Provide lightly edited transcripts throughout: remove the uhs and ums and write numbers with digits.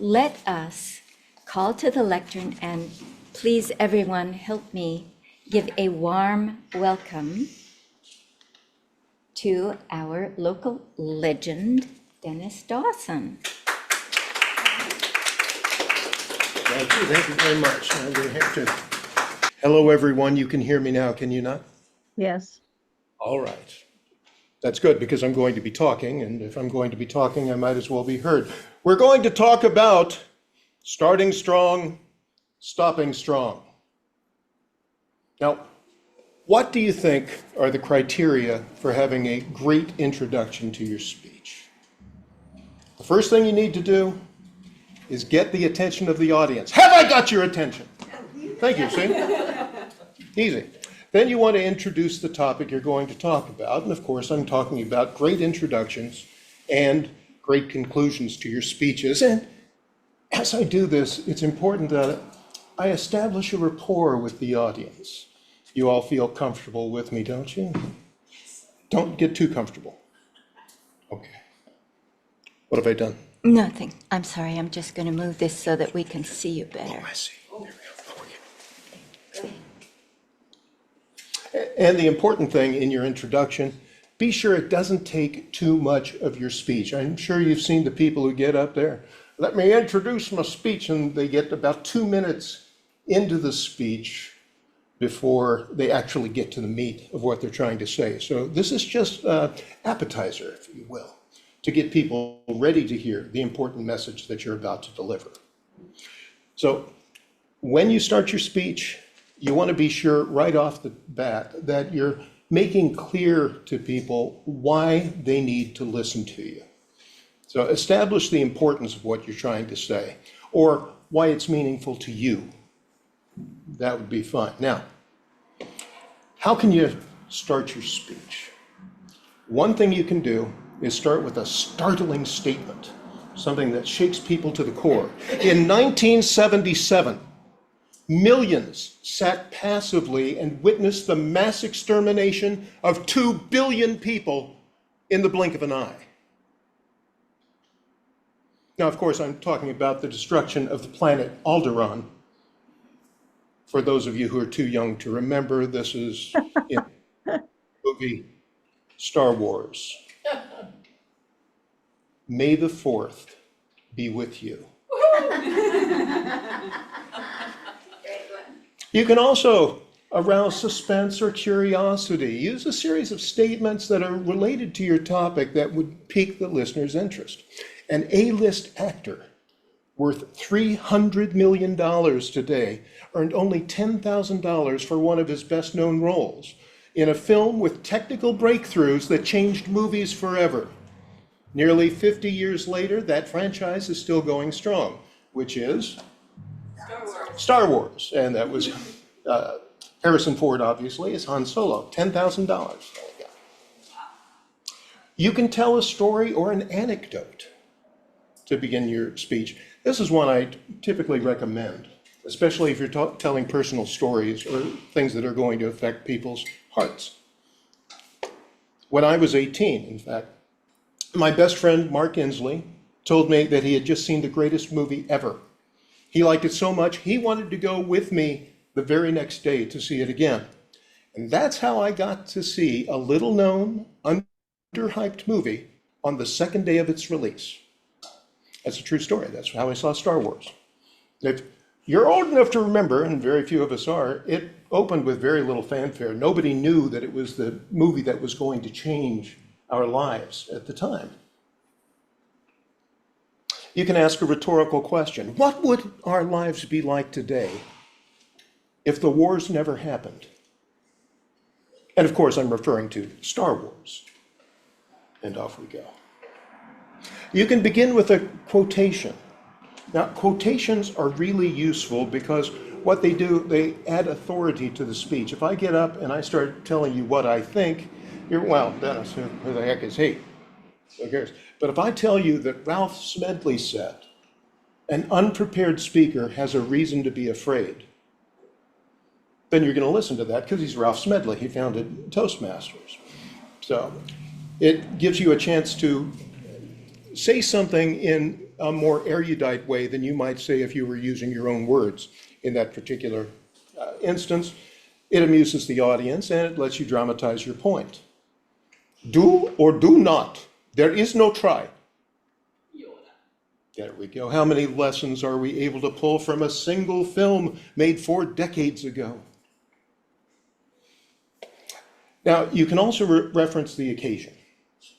Let us call to the lectern, and please everyone help me give a warm welcome to our local legend, Dennis Dawson. Thank you very much. I'm going to have to. Hello, everyone. You can hear me now, can you not? Yes. All right. That's good because I'm going to be talking, and if I'm going to be talking, I might as well be heard. We're going to talk about starting strong, stopping strong. Now, what do you think are the criteria for having a great introduction to your speech? The first thing you need to do is get the attention of the audience. Have I got your attention? Thank you, see? Easy. Then you want to introduce the topic you're going to talk about. And of course, I'm talking about great introductions and great conclusions to your speeches. And as I do this, it's important that I establish a rapport with the audience. You all feel comfortable with me, don't you? Don't get too comfortable. Okay. What have I done? Nothing. I'm sorry. I'm just going to move this so that we can see you better. Oh, I see. There we go. Okay. And the important thing in your introduction, be sure it doesn't take too much of your speech. I'm sure you've seen the people who get up there. Let me introduce my speech, and they get about 2 minutes into the speech before they actually get to the meat of what they're trying to say. So this is just an appetizer, if you will, to get people ready to hear the important message that you're about to deliver. So when you start your speech, you want to be sure right off the bat that you're making clear to people why they need to listen to you. So establish the importance of what you're trying to say, or why it's meaningful to you. That would be fine. Now, how can you start your speech? One thing you can do is start with a startling statement, something that shakes people to the core. In 1977, millions sat passively and witnessed the mass extermination of 2 billion people in the blink of an eye. Now, of course, I'm talking about the destruction of the planet Alderaan. For those of you who are too young to remember, this is in the movie Star Wars. May the 4th be with you. You can also arouse suspense or curiosity. Use a series of statements that are related to your topic that would pique the listener's interest. An A-list actor worth $300 million today earned only $10,000 for one of his best-known roles in a film with technical breakthroughs that changed movies forever. Nearly 50 years later, that franchise is still going strong, which is Star Wars. And that was Harrison Ford, obviously, is Han Solo, $10,000. You can tell a story or an anecdote to begin your speech. This is one I typically recommend, especially if you're telling personal stories or things that are going to affect people's hearts. When I was 18, in fact, my best friend, Mark Inslee, told me that he had just seen the greatest movie ever. He liked it so much, he wanted to go with me the very next day to see it again. And that's how I got to see a little-known, underhyped movie on the second day of its release. That's a true story. That's how I saw Star Wars. If you're old enough to remember, and very few of us are, it opened with very little fanfare. Nobody knew that it was the movie that was going to change our lives at the time. You can ask a rhetorical question. What would our lives be like today if the wars never happened? And of course, I'm referring to Star Wars. And off we go. You can begin with a quotation. Now, quotations are really useful because what they do, they add authority to the speech. If I get up and I start telling you what I think, you're, well, Dennis, who the heck is he? Who cares? But if I tell you that Ralph Smedley said, an unprepared speaker has a reason to be afraid, then you're going to listen to that because he's Ralph Smedley. He founded Toastmasters. So it gives you a chance to say something in a more erudite way than you might say if you were using your own words in that particular instance. It amuses the audience and it lets you dramatize your point. Do or do not. There is no try. There we go. How many lessons are we able to pull from a single film made 4 decades ago? Now, you can also reference the occasion.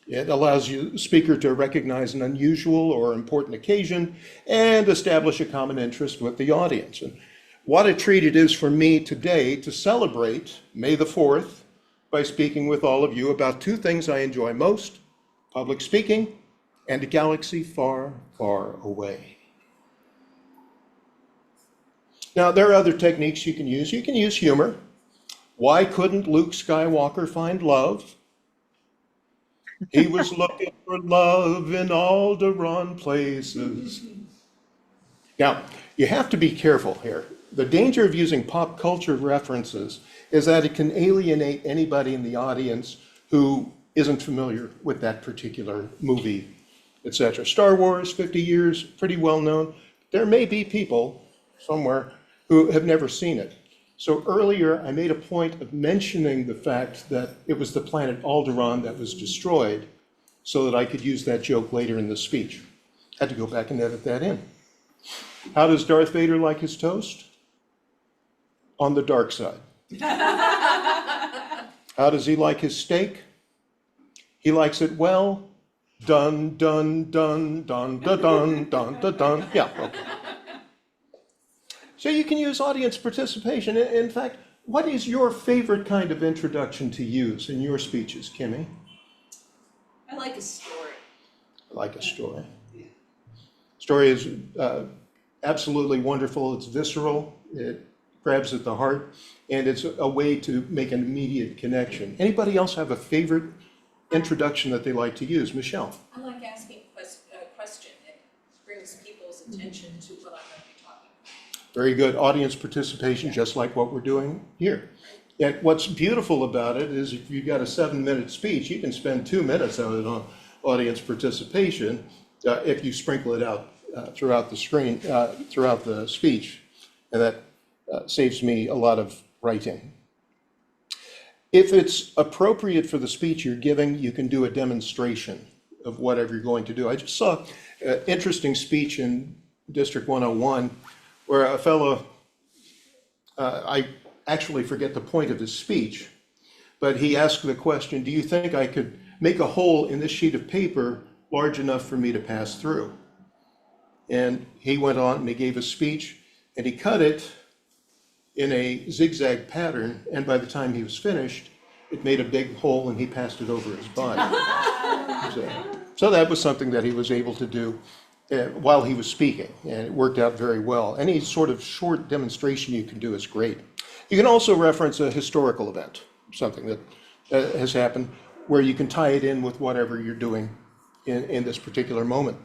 It allows you, the speaker, to recognize an unusual or important occasion and establish a common interest with the audience. And what a treat it is for me today to celebrate May the 4th by speaking with all of you about 2 things I enjoy most: public speaking and a galaxy far, far away. Now, there are other techniques you can use. You can use humor. Why couldn't Luke Skywalker find love? He was looking for love in Alderaan places. Now, you have to be careful here. The danger of using pop culture references is that it can alienate anybody in the audience who isn't familiar with that particular movie, etc. Star Wars, 50 years, pretty well known. There may be people somewhere who have never seen it. So earlier, I made a point of mentioning the fact that it was the planet Alderaan that was destroyed so that I could use that joke later in the speech. Had to go back and edit that in. How does Darth Vader like his toast? On the dark side. How does he like his steak? He likes it well done, done, done, done, dun, dun, dun, dun, dun. Yeah, okay. So you can use audience participation. In fact, what is your favorite kind of introduction to use in your speeches, Kimmy? I like a story. I like a story. Story is absolutely wonderful. It's visceral. It grabs at the heart. And it's a way to make an immediate connection. Anybody else have a favorite introduction that they like to use? Michelle? I like asking a question that brings people's attention to what I'm going to be talking about. Very good. Audience participation, just like what we're doing here. And what's beautiful about it is if you've got a 7-minute speech, you can spend 2 minutes on it on audience participation if you sprinkle it out throughout the screen, throughout the speech. And that saves me a lot of writing. If it's appropriate for the speech you're giving, you can do a demonstration of whatever you're going to do. I just saw an interesting speech in District 101 where a fellow, I actually forget the point of his speech, but he asked the question, do you think I could make a hole in this sheet of paper large enough for me to pass through? And he went on and he gave a speech and he cut it in a zigzag pattern, and by the time he was finished, it made a big hole and he passed it over his body. So that was something that he was able to do while he was speaking, and it worked out very well. Any sort of short demonstration you can do is great. You can also reference a historical event, something that has happened, where you can tie it in with whatever you're doing in this particular moment.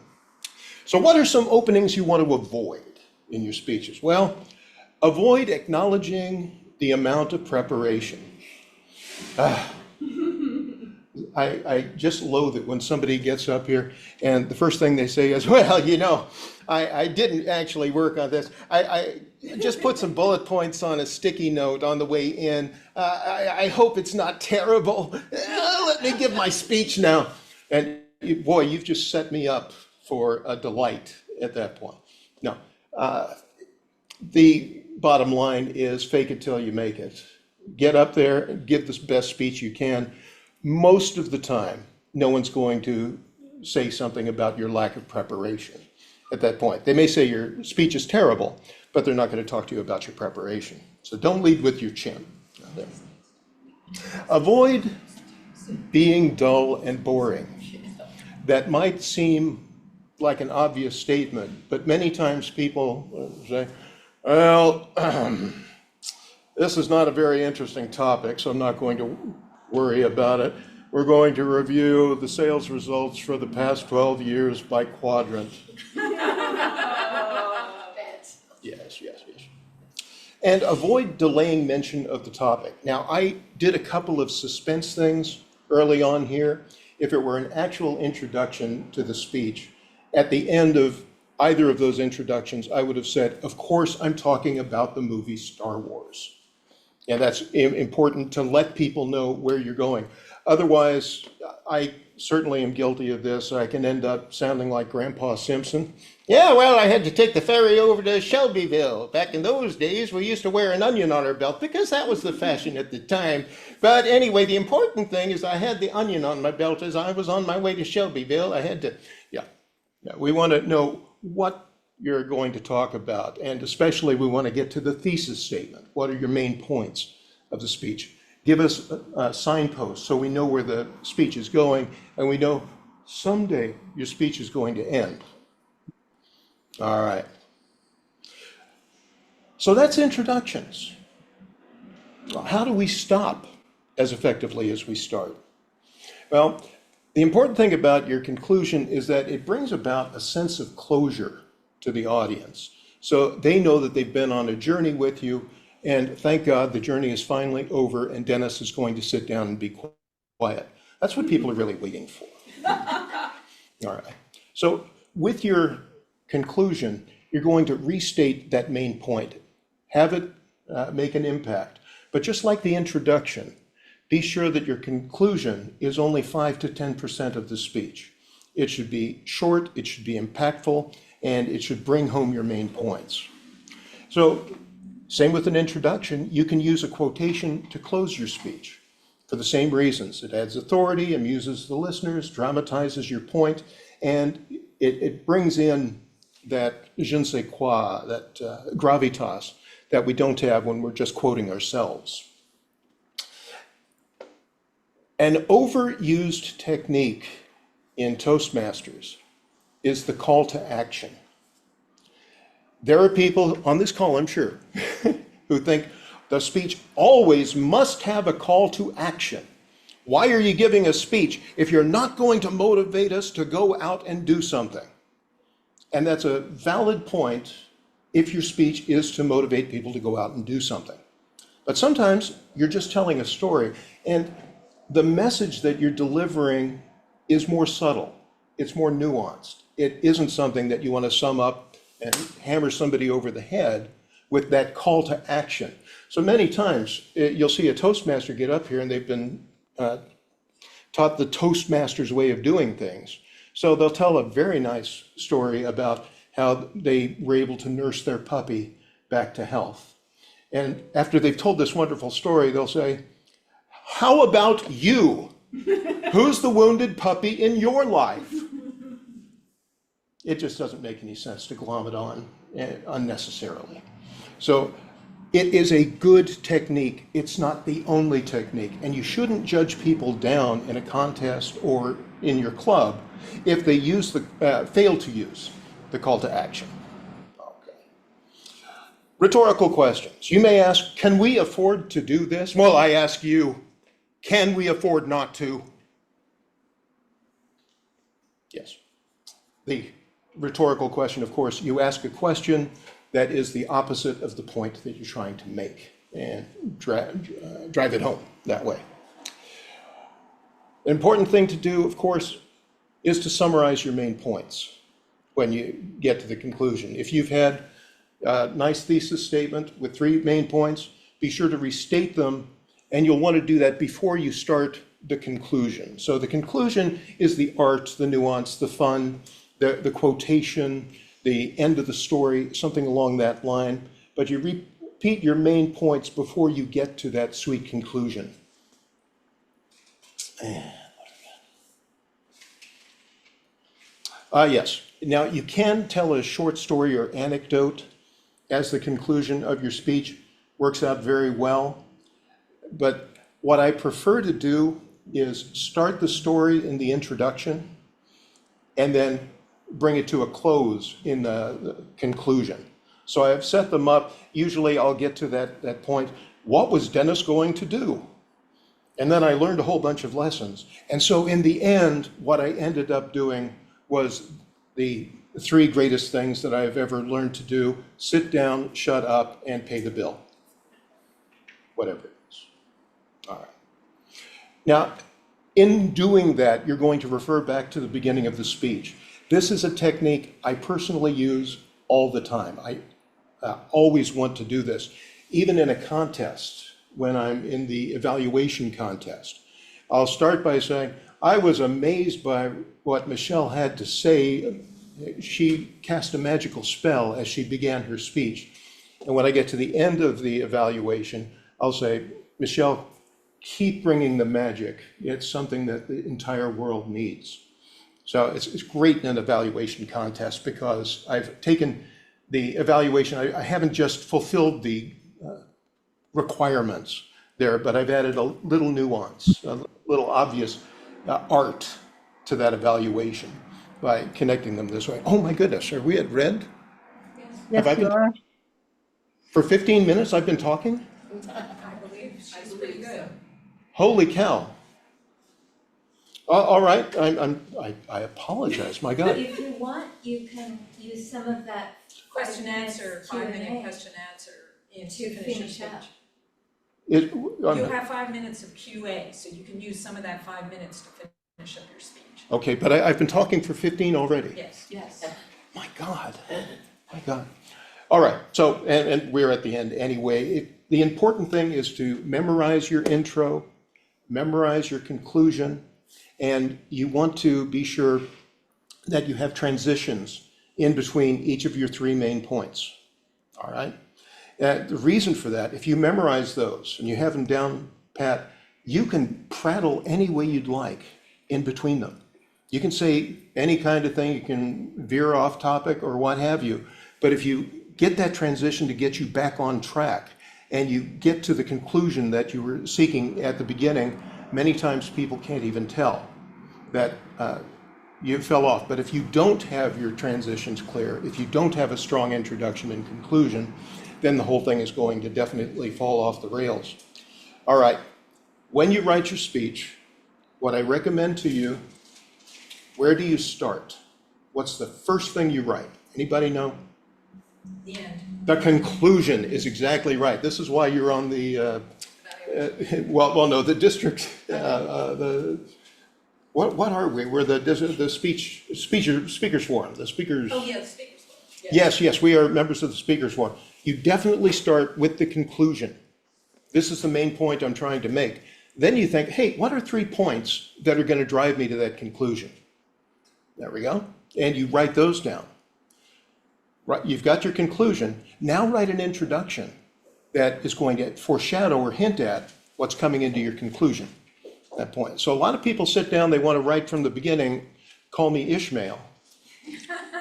So what are some openings you want to avoid in your speeches? Well, avoid acknowledging the amount of preparation. I just loathe it when somebody gets up here and the first thing they say is, well, you know, I didn't actually work on this. I just put some bullet points on a sticky note on the way in. I hope it's not terrible. Let me give my speech now. And boy, you've just set me up for a delight at that point. No, the bottom line is fake it till you make it. Get up there and give the best speech you can. Most of the time, no one's going to say something about your lack of preparation at that point. They may say your speech is terrible, but they're not going to talk to you about your preparation. So don't lead with your chin. Avoid being dull and boring. That might seem like an obvious statement, but many times people say, well, this is not a very interesting topic, so I'm not going to worry about it. We're going to review the sales results for the past 12 years by quadrant. Yes. And avoid delaying mention of the topic. Now, I did a couple of suspense things early on here. If it were an actual introduction to the speech, at the end of either of those introductions, I would have said, of course, I'm talking about the movie Star Wars. And that's important to let people know where you're going. Otherwise, I certainly am guilty of this. I can end up sounding like Grandpa Simpson. Yeah, well, I had to take the ferry over to Shelbyville. Back in those days, we used to wear an onion on our belt because that was the fashion at the time. But anyway, the important thing is I had the onion on my belt as I was on my way to Shelbyville. I had to, yeah, we want to know what you're going to talk about. And especially we want to get to the thesis statement. What are your main points of the speech? Give us signposts so we know where the speech is going and we know someday your speech is going to end. All right. So that's introductions. How do we stop as effectively as we start? Well, the important thing about your conclusion is that it brings about a sense of closure to the audience. So they know that they've been on a journey with you, and thank God the journey is finally over and Dennis is going to sit down and be quiet. That's what people are really waiting for. All right. So with your conclusion, you're going to restate that main point. Have it make an impact. But just like the introduction, be sure that your conclusion is only 5 to 10% of the speech. It should be short, it should be impactful, and it should bring home your main points. So, same with an introduction, you can use a quotation to close your speech for the same reasons. It adds authority, amuses the listeners, dramatizes your point, and it brings in that je ne sais quoi, that gravitas that we don't have when we're just quoting ourselves. An overused technique in Toastmasters is the call to action. There are people on this call, I'm sure, who think the speech always must have a call to action. Why are you giving a speech if you're not going to motivate us to go out and do something? And that's a valid point if your speech is to motivate people to go out and do something. But sometimes you're just telling a story, and the message that you're delivering is more subtle. It's more nuanced. It isn't something that you want to sum up and hammer somebody over the head with that call to action. So many times you'll see a Toastmaster get up here and they've been taught the Toastmaster's way of doing things. So they'll tell a very nice story about how they were able to nurse their puppy back to health. And after they've told this wonderful story, they'll say, how about you? Who's the wounded puppy in your life? It just doesn't make any sense to glom it on unnecessarily. So it is a good technique. It's not the only technique. And you shouldn't judge people down in a contest or in your club if they fail to use the call to action. Okay. Rhetorical questions. You may ask, can we afford to do this? Well, I ask you, can we afford not to? Yes. The rhetorical question, of course, you ask a question that is the opposite of the point that you're trying to make and drive it home that way. An important thing to do, of course, is to summarize your main points when you get to the conclusion. If you've had a nice thesis statement with 3 main points, be sure to restate them, and you'll want to do that before you start the conclusion. So the conclusion is the art, the nuance, the fun, the quotation, the end of the story, something along that line, but you repeat your main points before you get to that sweet conclusion. Yes. Now, you can tell a short story or anecdote as the conclusion of your speech. Works out very well. But what I prefer to do is start the story in the introduction and then bring it to a close in the conclusion. So I've set them up. Usually I'll get to that point. What was Dennis going to do? And then I learned a whole bunch of lessons. And so in the end, what I ended up doing was the 3 greatest things that I've ever learned to do: sit down, shut up, and pay the bill. Whatever it is. All right. Now, in doing that, you're going to refer back to the beginning of the speech. This is a technique I personally use all the time. I always want to do this, even in a contest, when I'm in the evaluation contest. I'll start by saying, I was amazed by what Michelle had to say. She cast a magical spell as she began her speech. And when I get to the end of the evaluation, I'll say, Michelle, keep bringing the magic. It's something that the entire world needs. So it's great in an evaluation contest because I've taken the evaluation, I haven't just fulfilled the requirements there, but I've added a little nuance, a little obvious art to that evaluation by connecting them this way. Oh my goodness, are we at red? Have I Yes, you been, are. for 15 minutes I've been talking? I believe she's pretty good. Holy cow. All right, I apologize, my But God. if you want, you can use some of that Question answer, 5-minute Q&A question answer in to to finish your finish up. speech. You have 5 minutes of QA, so you can use some of that 5 minutes to finish up your speech. Okay, but I've been talking for 15 already. Yes. Yes. My God, my God. All right, so, and we're at the end anyway. The important thing is to memorize your intro, memorize your conclusion, and you want to be sure that you have transitions in between each of your 3 main points. All right? The reason for that, if you memorize those and you have them down pat, you can prattle any way you'd like in between them. You can say any kind of thing, you can veer off topic or what have you, but if you get that transition to get you back on track and you get to the conclusion that you were seeking at the beginning, many times people can't even tell that you fell off. But if you don't have your transitions clear, if you don't have a strong introduction and conclusion, then the whole thing is going to definitely fall off the rails. All right, when you write your speech, what I recommend to you, where do you start? What's the first thing you write? Anybody know? The end. The conclusion is exactly right. This is why you're on the, well, no, the district, what are we? We're the speakers forum, the speakers. Oh, yeah, the speakers. Yes. Yes, we are members of the speakers forum. You definitely start with the conclusion. This is the main point I'm trying to make. Then you think, hey, what are 3 points that are going to drive me to that conclusion? There we go. And you write those down. Right, you've got your conclusion. Now write an introduction that is going to foreshadow or hint at what's coming into your conclusion at that point. So a lot of people sit down, they want to write from the beginning, call me Ishmael.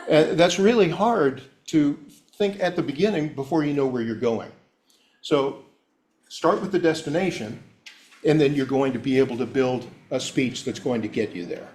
That's really hard to think at the beginning before you know where you're going. So start with the destination, and then you're going to be able to build a speech that's going to get you there.